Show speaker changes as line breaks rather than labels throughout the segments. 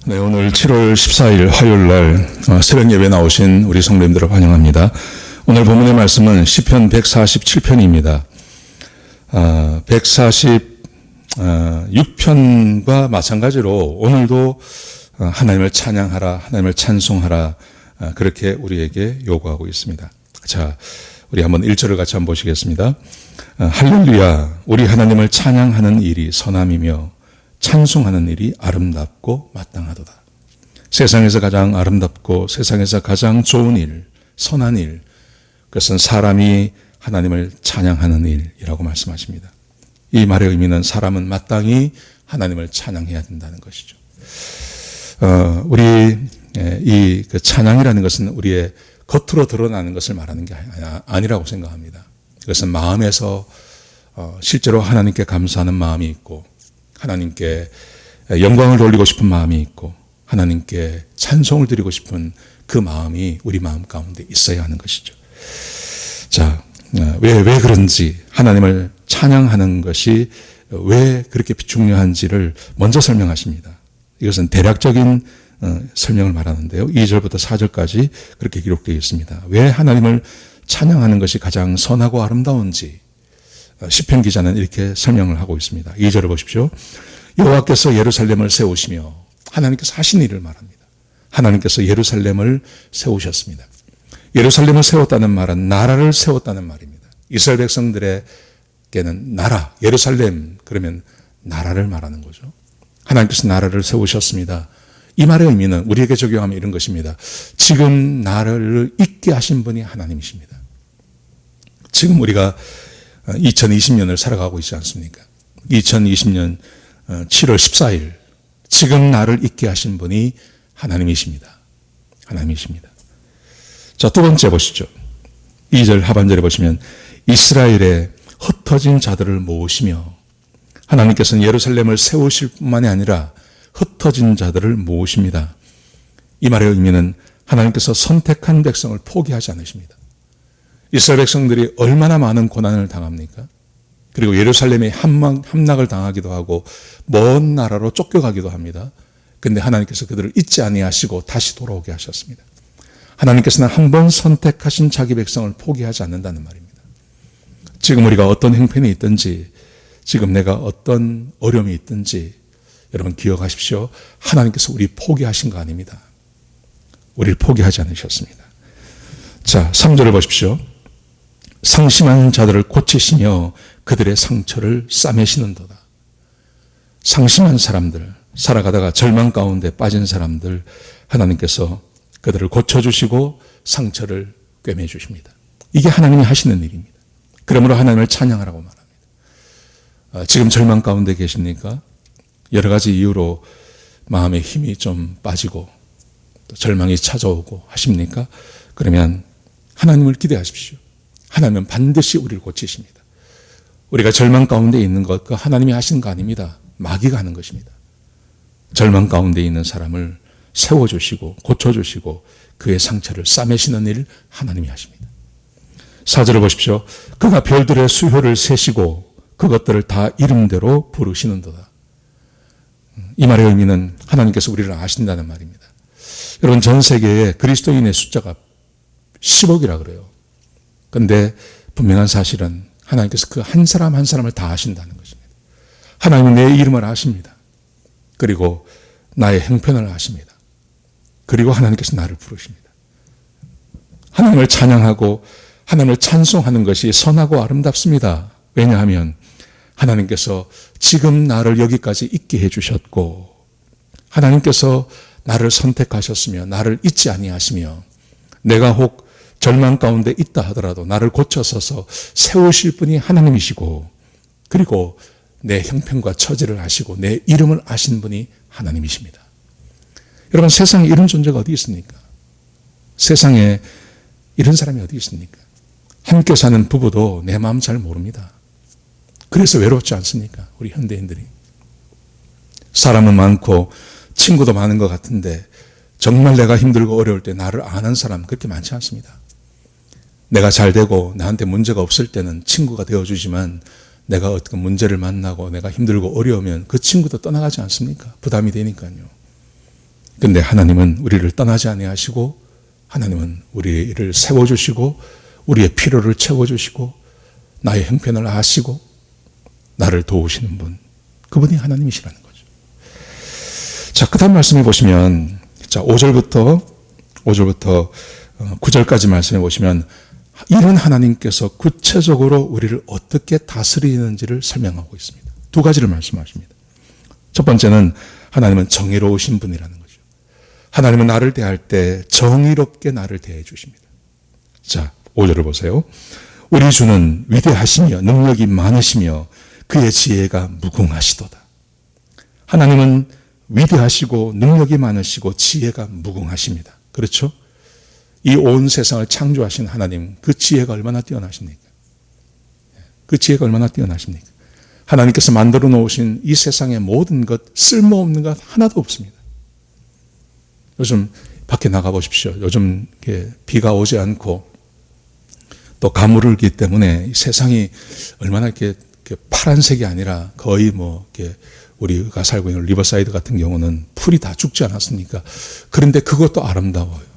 네, 오늘 7월 14일 화요일 날 새벽 예배 나오신 우리 성도님들을 환영합니다. 오늘 본문의 말씀은 시편 147편입니다. 146편과 마찬가지로 오늘도 하나님을 찬양하라, 하나님을 찬송하라, 그렇게 우리에게 요구하고 있습니다. 자, 우리 한번 1절을 같이 한번 보시겠습니다. 할렐루야, 우리 하나님을 찬양하는 일이 선함이며 찬송하는 일이 아름답고 마땅하도다. 세상에서 가장 아름답고 세상에서 가장 좋은 일, 선한 일, 그것은 사람이 하나님을 찬양하는 일이라고 말씀하십니다. 이 말의 의미는 사람은 마땅히 하나님을 찬양해야 된다는 것이죠. 우리 이 찬양이라는 것은 우리의 겉으로 드러나는 것을 말하는 게 아니라고 생각합니다. 그것은 마음에서 실제로 하나님께 감사하는 마음이 있고, 하나님께 영광을 돌리고 싶은 마음이 있고, 하나님께 찬송을 드리고 싶은 그 마음이 우리 마음 가운데 있어야 하는 것이죠. 자, 왜 그런지, 하나님을 찬양하는 것이 왜 그렇게 중요한지를 먼저 설명하십니다. 이것은 대략적인 설명을 말하는데요. 2절부터 4절까지 그렇게 기록되어 있습니다. 왜 하나님을 찬양하는 것이 가장 선하고 아름다운지 시편 기자는 이렇게 설명을 하고 있습니다. 2절을 보십시오. 여호와께서 예루살렘을 세우시며, 하나님께서 하신 일을 말합니다. 하나님께서 예루살렘을 세우셨습니다. 예루살렘을 세웠다는 말은 나라를 세웠다는 말입니다. 이스라엘 백성들에게는 나라, 예루살렘, 그러면 나라를 말하는 거죠. 하나님께서 나라를 세우셨습니다. 이 말의 의미는 우리에게 적용하면 이런 것입니다. 지금 나라를 있게 하신 분이 하나님이십니다. 지금 우리가 2020년을 살아가고 있지 않습니까? 2020년 7월 14일, 지금 나를 있게 하신 분이 하나님이십니다. 하나님이십니다. 자, 두 번째 보시죠. 2절 하반절에 보시면 이스라엘의 흩어진 자들을 모으시며, 하나님께서는 예루살렘을 세우실 뿐만이 아니라 흩어진 자들을 모으십니다. 이 말의 의미는 하나님께서 선택한 백성을 포기하지 않으십니다. 이스라엘 백성들이 얼마나 많은 고난을 당합니까? 그리고 예루살렘에 함락을 당하기도 하고 먼 나라로 쫓겨가기도 합니다. 그런데 하나님께서 그들을 잊지 아니하시고 다시 돌아오게 하셨습니다. 하나님께서는 한 번 선택하신 자기 백성을 포기하지 않는다는 말입니다. 지금 우리가 어떤 형편이 있든지, 지금 내가 어떤 어려움이 있든지 여러분 기억하십시오. 하나님께서 우리 포기하신 거 아닙니다. 우리를 포기하지 않으셨습니다. 자, 3절을 보십시오. 상심한 자들을 고치시며 그들의 상처를 싸매시는도다. 상심한 사람들, 살아가다가 절망 가운데 빠진 사람들, 하나님께서 그들을 고쳐주시고 상처를 꿰매주십니다. 이게 하나님이 하시는 일입니다. 그러므로 하나님을 찬양하라고 말합니다. 지금 절망 가운데 계십니까? 여러 가지 이유로 마음의 힘이 좀 빠지고 또 절망이 찾아오고 하십니까? 그러면 하나님을 기대하십시오. 하나님은 반드시 우리를 고치십니다. 우리가 절망 가운데 있는 것, 그 하나님이 하시는 거 아닙니다. 마귀가 하는 것입니다. 절망 가운데 있는 사람을 세워주시고 고쳐주시고 그의 상처를 싸매시는 일 하나님이 하십니다. 4절을 보십시오. 그가 별들의 수효를 세시고 그것들을 다 이름대로 부르시는도다. 이 말의 의미는 하나님께서 우리를 아신다는 말입니다. 여러분, 전 세계에 그리스도인의 숫자가 10억이라 그래요. 그런데 분명한 사실은 하나님께서 그 한 사람 한 사람을 다 아신다는 것입니다. 하나님은 내 이름을 아십니다. 그리고 나의 형편을 아십니다. 그리고 하나님께서 나를 부르십니다. 하나님을 찬양하고 하나님을 찬송하는 것이 선하고 아름답습니다. 왜냐하면 하나님께서 지금 나를 여기까지 있게 해주셨고, 하나님께서 나를 선택하셨으며 나를 잊지 아니하시며, 내가 혹 절망 가운데 있다 하더라도 나를 고쳐서서 세우실 분이 하나님이시고, 그리고 내 형편과 처지를 아시고 내 이름을 아신 분이 하나님이십니다. 여러분, 세상에 이런 존재가 어디 있습니까? 세상에 이런 사람이 어디 있습니까? 함께 사는 부부도 내 마음 잘 모릅니다. 그래서 외롭지 않습니까? 우리 현대인들이. 사람은 많고 친구도 많은 것 같은데 정말 내가 힘들고 어려울 때 나를 아는 사람 그렇게 많지 않습니다. 내가 잘 되고 나한테 문제가 없을 때는 친구가 되어주지만 내가 어떤 문제를 만나고 내가 힘들고 어려우면 그 친구도 떠나가지 않습니까? 부담이 되니까요. 근데 하나님은 우리를 떠나지 아니하시고 하나님은 우리를 세워주시고 우리의 필요를 채워주시고 나의 형편을 아시고 나를 도우시는 분, 그분이 하나님이시라는 거죠. 자, 그 다음 말씀해 보시면, 자, 5절부터 9절까지 말씀해 보시면 이런 하나님께서 구체적으로 우리를 어떻게 다스리는지를 설명하고 있습니다. 두 가지를 말씀하십니다. 첫 번째는 하나님은 정의로우신 분이라는 거죠. 하나님은 나를 대할 때 정의롭게 나를 대해 주십니다. 자, 5절을 보세요. 우리 주는 위대하시며 능력이 많으시며 그의 지혜가 무궁하시도다. 하나님은 위대하시고 능력이 많으시고 지혜가 무궁하십니다. 그렇죠? 이 온 세상을 창조하신 하나님, 그 지혜가 얼마나 뛰어나십니까? 그 지혜가 얼마나 뛰어나십니까? 하나님께서 만들어 놓으신 이 세상의 모든 것, 쓸모없는 것 하나도 없습니다. 요즘 밖에 나가 보십시오. 요즘 비가 오지 않고 또 가물을 기 때문에 세상이 얼마나 이렇게 파란색이 아니라 거의 우리가 살고 있는 리버사이드 같은 경우는 풀이 다 죽지 않았습니까? 그런데 그것도 아름다워요.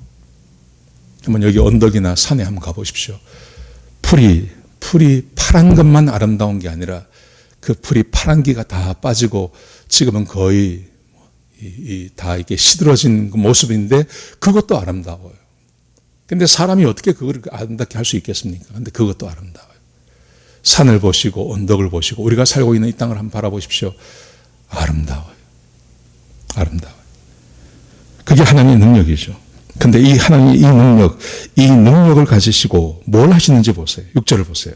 한번 여기 언덕이나 산에 한번 가보십시오. 풀이 파란 것만 아름다운 게 아니라 그 풀이 파란기가 다 빠지고 지금은 거의 다 이게 시들어진 그 모습인데 그것도 아름다워요. 근데 사람이 어떻게 그걸 아름답게 할 수 있겠습니까? 근데 그것도 아름다워요. 산을 보시고 언덕을 보시고 우리가 살고 있는 이 땅을 한번 바라보십시오. 아름다워요. 아름다워요. 그게 하나님의 능력이죠. 근데 이 하나님의 이 능력을 가지시고 뭘 하시는지 보세요. 6절을 보세요.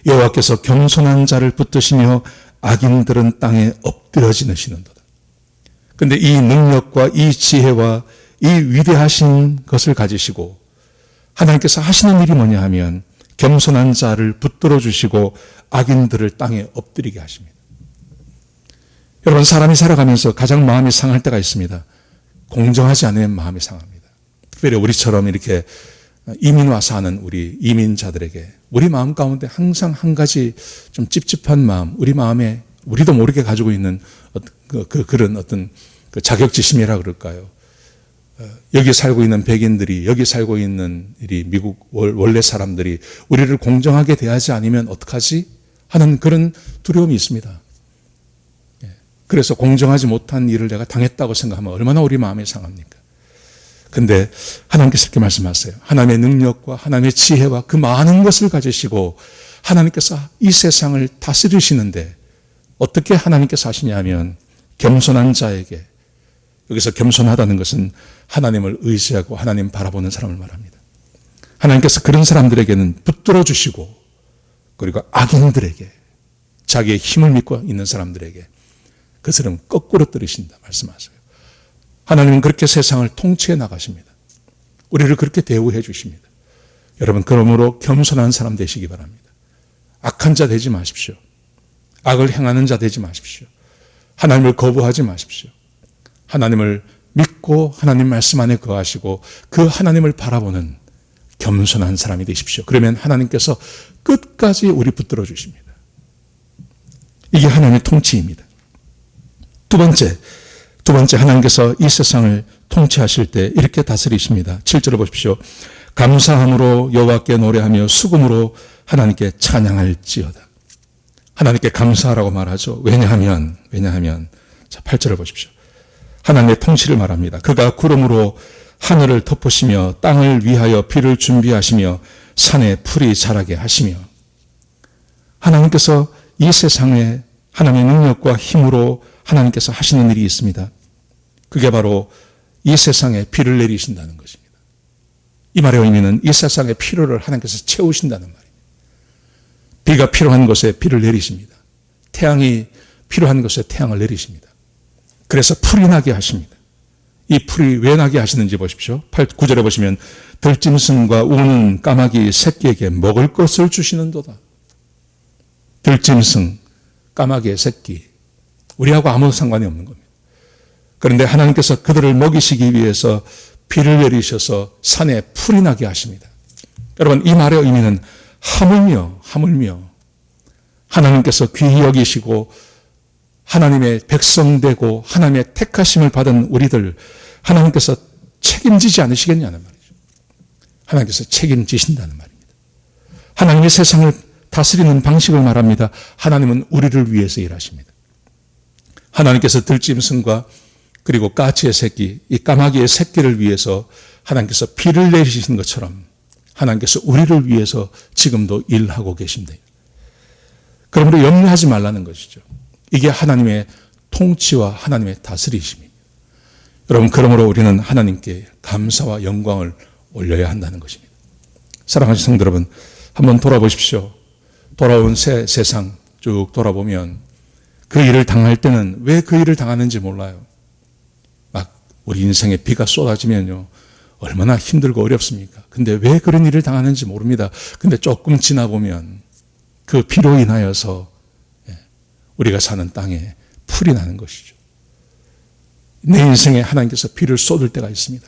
여호와께서 겸손한 자를 붙드시며 악인들은 땅에 엎드려 지내시는도다. 근데 이 능력과 이 지혜와 이 위대하신 것을 가지시고 하나님께서 하시는 일이 뭐냐 하면 겸손한 자를 붙들어 주시고 악인들을 땅에 엎드리게 하십니다. 여러분, 사람이 살아가면서 가장 마음이 상할 때가 있습니다. 공정하지 않으면 마음이 상합니다. 특별히 우리처럼 이렇게 이민 와서 사는 우리 이민자들에게 우리 마음 가운데 항상 한 가지 좀 찝찝한 마음, 우리 마음에 우리도 모르게 가지고 있는 그런 어떤 자격지심이라 그럴까요? 여기 살고 있는 백인들이, 여기 살고 있는 이 미국 원래 사람들이 우리를 공정하게 대하지 않으면 어떡하지? 하는 그런 두려움이 있습니다. 그래서 공정하지 못한 일을 내가 당했다고 생각하면 얼마나 우리 마음이 상합니까? 근데 하나님께서 이렇게 말씀하세요. 하나님의 능력과 하나님의 지혜와 그 많은 것을 가지시고 하나님께서 이 세상을 다스리시는데 어떻게 하나님께서 하시냐면 겸손한 자에게, 여기서 겸손하다는 것은 하나님을 의지하고 하나님 바라보는 사람을 말합니다. 하나님께서 그런 사람들에게는 붙들어 주시고 그리고 악인들에게, 자기의 힘을 믿고 있는 사람들에게 그것은 거꾸로 들으신다 말씀하세요. 하나님은 그렇게 세상을 통치해 나가십니다. 우리를 그렇게 대우해 주십니다. 여러분, 그러므로 겸손한 사람 되시기 바랍니다. 악한 자 되지 마십시오. 악을 행하는 자 되지 마십시오. 하나님을 거부하지 마십시오. 하나님을 믿고 하나님 말씀 안에 거하시고 그 하나님을 바라보는 겸손한 사람이 되십시오. 그러면 하나님께서 끝까지 우리 붙들어 주십니다. 이게 하나님의 통치입니다. 두 번째 하나님께서 이 세상을 통치하실 때 이렇게 다스리십니다. 7절을 보십시오. 감사함으로 여호와께 노래하며 수금으로 하나님께 찬양할지어다. 하나님께 감사하라고 말하죠. 왜냐하면 자, 8절을 보십시오. 하나님의 통치를 말합니다. 그가 구름으로 하늘을 덮으시며 땅을 위하여 비를 준비하시며 산에 풀이 자라게 하시며, 하나님께서 이 세상에 하나님의 능력과 힘으로 하나님께서 하시는 일이 있습니다. 그게 바로 이 세상에 비를 내리신다는 것입니다. 이 말의 의미는 이 세상의 필요를 하나님께서 채우신다는 말입니다. 비가 필요한 곳에 비를 내리십니다. 태양이 필요한 곳에 태양을 내리십니다. 그래서 풀이 나게 하십니다. 이 풀이 왜 나게 하시는지 보십시오. 9절에 보시면 들짐승과 우는 까마귀 새끼에게 먹을 것을 주시는도다. 들짐승, 까마귀의 새끼, 우리하고 아무 상관이 없는 겁니다. 그런데 하나님께서 그들을 먹이시기 위해서 비를 내리셔서 산에 풀이 나게 하십니다. 여러분, 이 말의 의미는 하물며 하나님께서 귀히 여기시고 하나님의 백성되고 하나님의 택하심을 받은 우리들, 하나님께서 책임지지 않으시겠냐는 말이죠. 하나님께서 책임지신다는 말입니다. 하나님이 세상을 다스리는 방식을 말합니다. 하나님은 우리를 위해서 일하십니다. 하나님께서 들짐승과 그리고 까치의 새끼, 이 까마귀의 새끼를 위해서 하나님께서 비를 내리신 것처럼 하나님께서 우리를 위해서 지금도 일하고 계십니다. 그러므로 염려하지 말라는 것이죠. 이게 하나님의 통치와 하나님의 다스리심입니다. 여러분, 그러므로 우리는 하나님께 감사와 영광을 올려야 한다는 것입니다. 사랑하는 성도 여러분, 한번 돌아보십시오. 돌아온 새 세상 쭉 돌아보면 그 일을 당할 때는 왜 그 일을 당하는지 몰라요. 막 우리 인생에 비가 쏟아지면요, 얼마나 힘들고 어렵습니까? 근데 왜 그런 일을 당하는지 모릅니다. 근데 조금 지나보면 그 비로 인하여서 우리가 사는 땅에 풀이 나는 것이죠. 내 인생에 하나님께서 비를 쏟을 때가 있습니다.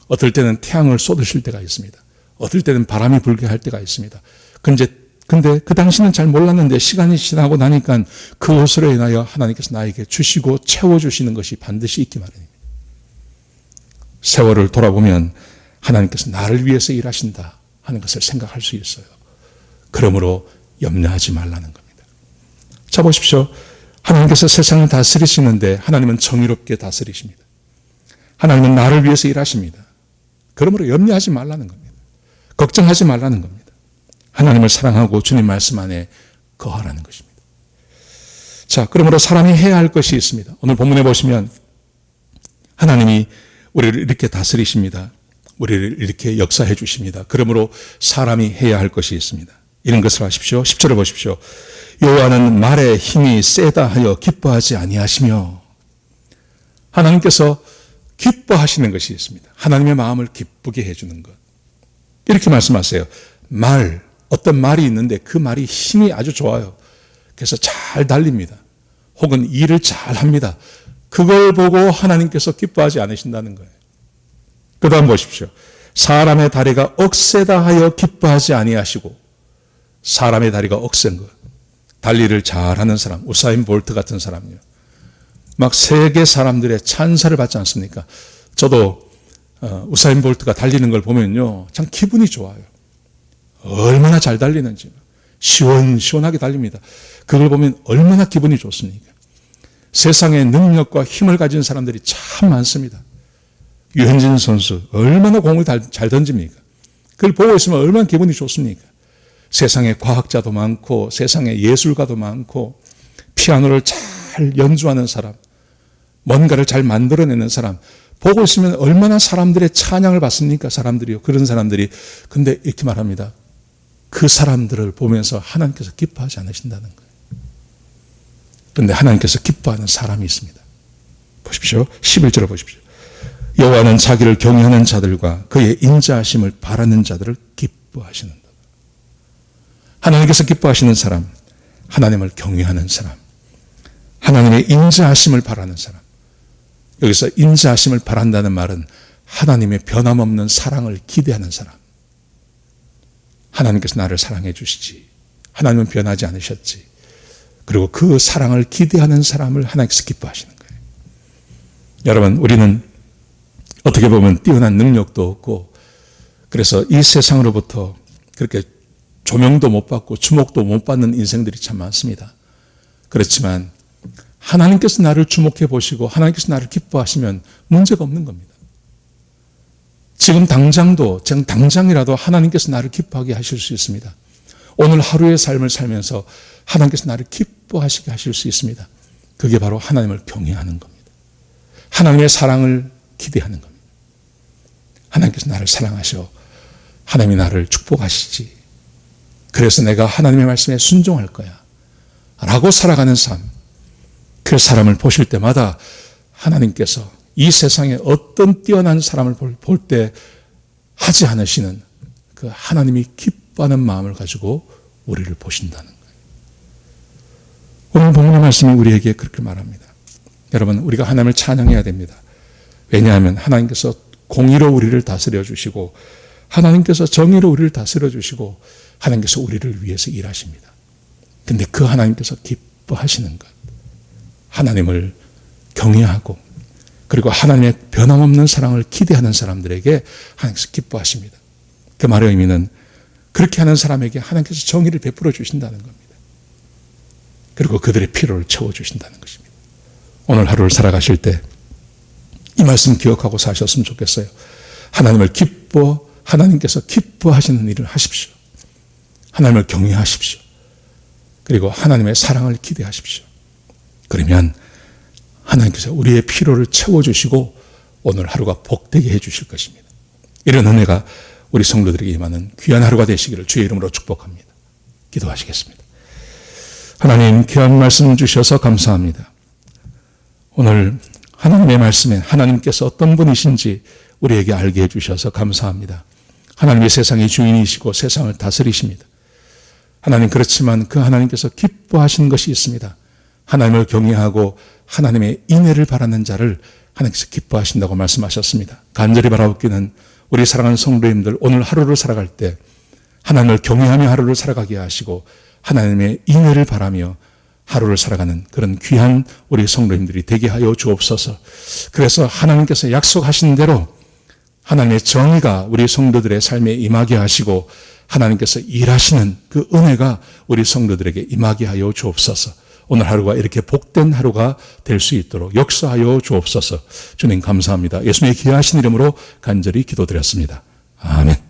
어떨 때는 태양을 쏟으실 때가 있습니다. 어떨 때는 바람이 불게 할 때가 있습니다. 근데 그 당시는 잘 몰랐는데 시간이 지나고 나니까 그것으로 인하여 하나님께서 나에게 주시고 채워주시는 것이 반드시 있기 마련입니다. 세월을 돌아보면 하나님께서 나를 위해서 일하신다 하는 것을 생각할 수 있어요. 그러므로 염려하지 말라는 겁니다. 자, 보십시오. 하나님께서 세상을 다스리시는데 하나님은 정의롭게 다스리십니다. 하나님은 나를 위해서 일하십니다. 그러므로 염려하지 말라는 겁니다. 걱정하지 말라는 겁니다. 하나님을 사랑하고 주님 말씀 안에 거하라는 것입니다. 자, 그러므로 사람이 해야 할 것이 있습니다. 오늘 본문에 보시면 하나님이 우리를 이렇게 다스리십니다. 우리를 이렇게 역사해 주십니다. 그러므로 사람이 해야 할 것이 있습니다. 이런 것을 하십시오. 10절을 보십시오. 여호와는 말에 힘이 세다 하여 기뻐하지 아니하시며, 하나님께서 기뻐하시는 것이 있습니다. 하나님의 마음을 기쁘게 해주는 것. 이렇게 말씀하세요. 어떤 말이 있는데 그 말이 힘이 아주 좋아요. 그래서 잘 달립니다. 혹은 일을 잘 합니다. 그걸 보고 하나님께서 기뻐하지 않으신다는 거예요. 그 다음 보십시오. 사람의 다리가 억세다 하여 기뻐하지 아니하시고, 사람의 다리가 억센 것. 달리를 잘하는 사람, 우사인 볼트 같은 사람이요. 막 세계 사람들의 찬사를 받지 않습니까? 저도 우사인 볼트가 달리는 걸 보면요, 참 기분이 좋아요. 얼마나 잘 달리는지 시원시원하게 달립니다. 그걸 보면 얼마나 기분이 좋습니까? 세상에 능력과 힘을 가진 사람들이 참 많습니다. 유현진 선수 얼마나 공을 잘 던집니까? 그걸 보고 있으면 얼마나 기분이 좋습니까? 세상에 과학자도 많고 세상에 예술가도 많고 피아노를 잘 연주하는 사람, 뭔가를 잘 만들어내는 사람 보고 있으면 얼마나 사람들의 찬양을 받습니까? 사람들이요. 그런 사람들이. 근데 이렇게 말합니다. 그 사람들을 보면서 하나님께서 기뻐하지 않으신다는 거예요. 그런데 하나님께서 기뻐하는 사람이 있습니다. 보십시오. 11절을 보십시오. 여호와는 자기를 경외하는 자들과 그의 인자하심을 바라는 자들을 기뻐하시는다. 하나님께서 기뻐하시는 사람, 하나님을 경외하는 사람, 하나님의 인자하심을 바라는 사람. 여기서 인자하심을 바란다는 말은 하나님의 변함없는 사랑을 기대하는 사람. 하나님께서 나를 사랑해 주시지. 하나님은 변하지 않으셨지. 그리고 그 사랑을 기대하는 사람을 하나님께서 기뻐하시는 거예요. 여러분, 우리는 어떻게 보면 뛰어난 능력도 없고, 그래서 이 세상으로부터 그렇게 조명도 못 받고 주목도 못 받는 인생들이 참 많습니다. 그렇지만 하나님께서 나를 주목해 보시고 하나님께서 나를 기뻐하시면 문제가 없는 겁니다. 지금 당장이라도 하나님께서 나를 기뻐하게 하실 수 있습니다. 오늘 하루의 삶을 살면서 하나님께서 나를 기뻐하시게 하실 수 있습니다. 그게 바로 하나님을 경외하는 겁니다. 하나님의 사랑을 기대하는 겁니다. 하나님께서 나를 사랑하셔. 하나님이 나를 축복하시지. 그래서 내가 하나님의 말씀에 순종할 거야. 라고 살아가는 삶. 그 사람을 보실 때마다 하나님께서 이 세상에 어떤 뛰어난 사람을 볼 때 하지 않으시는 그 하나님이 기뻐하는 마음을 가지고 우리를 보신다는 거예요. 오늘 본문의 말씀이 우리에게 그렇게 말합니다. 여러분, 우리가 하나님을 찬양해야 됩니다. 왜냐하면 하나님께서 공의로 우리를 다스려 주시고 하나님께서 정의로 우리를 다스려 주시고 하나님께서 우리를 위해서 일하십니다. 근데 그 하나님께서 기뻐하시는 것, 하나님을 경외하고 그리고 하나님의 변함없는 사랑을 기대하는 사람들에게 하나님께서 기뻐하십니다. 그 말의 의미는 그렇게 하는 사람에게 하나님께서 정의를 베풀어 주신다는 겁니다. 그리고 그들의 필요를 채워주신다는 것입니다. 오늘 하루를 살아가실 때 이 말씀 기억하고 사셨으면 좋겠어요. 하나님께서 기뻐하시는 일을 하십시오. 하나님을 경외하십시오. 그리고 하나님의 사랑을 기대하십시오. 그러면 하나님께서 우리의 필요를 채워주시고 오늘 하루가 복되게 해주실 것입니다. 이런 은혜가 우리 성도들에게 임하는 귀한 하루가 되시기를 주의 이름으로 축복합니다. 기도하시겠습니다. 하나님, 귀한 말씀 주셔서 감사합니다. 오늘 하나님의 말씀에 하나님께서 어떤 분이신지 우리에게 알게 해주셔서 감사합니다. 하나님의 세상의 주인이시고 세상을 다스리십니다. 하나님, 그렇지만 그 하나님께서 기뻐하시는 것이 있습니다. 하나님을 경외하고 하나님의 인애를 바라는 자를 하나님께서 기뻐하신다고 말씀하셨습니다. 간절히 바라옵기는 우리 사랑하는 성도님들 오늘 하루를 살아갈 때 하나님을 경외하며 하루를 살아가게 하시고 하나님의 인애를 바라며 하루를 살아가는 그런 귀한 우리 성도님들이 되게 하여 주옵소서. 그래서 하나님께서 약속하신 대로 하나님의 정의가 우리 성도들의 삶에 임하게 하시고 하나님께서 일하시는 그 은혜가 우리 성도들에게 임하게 하여 주옵소서. 오늘 하루가 이렇게 복된 하루가 될 수 있도록 역사하여 주옵소서. 주님 감사합니다. 예수님의 귀하신 이름으로 간절히 기도드렸습니다. 아멘.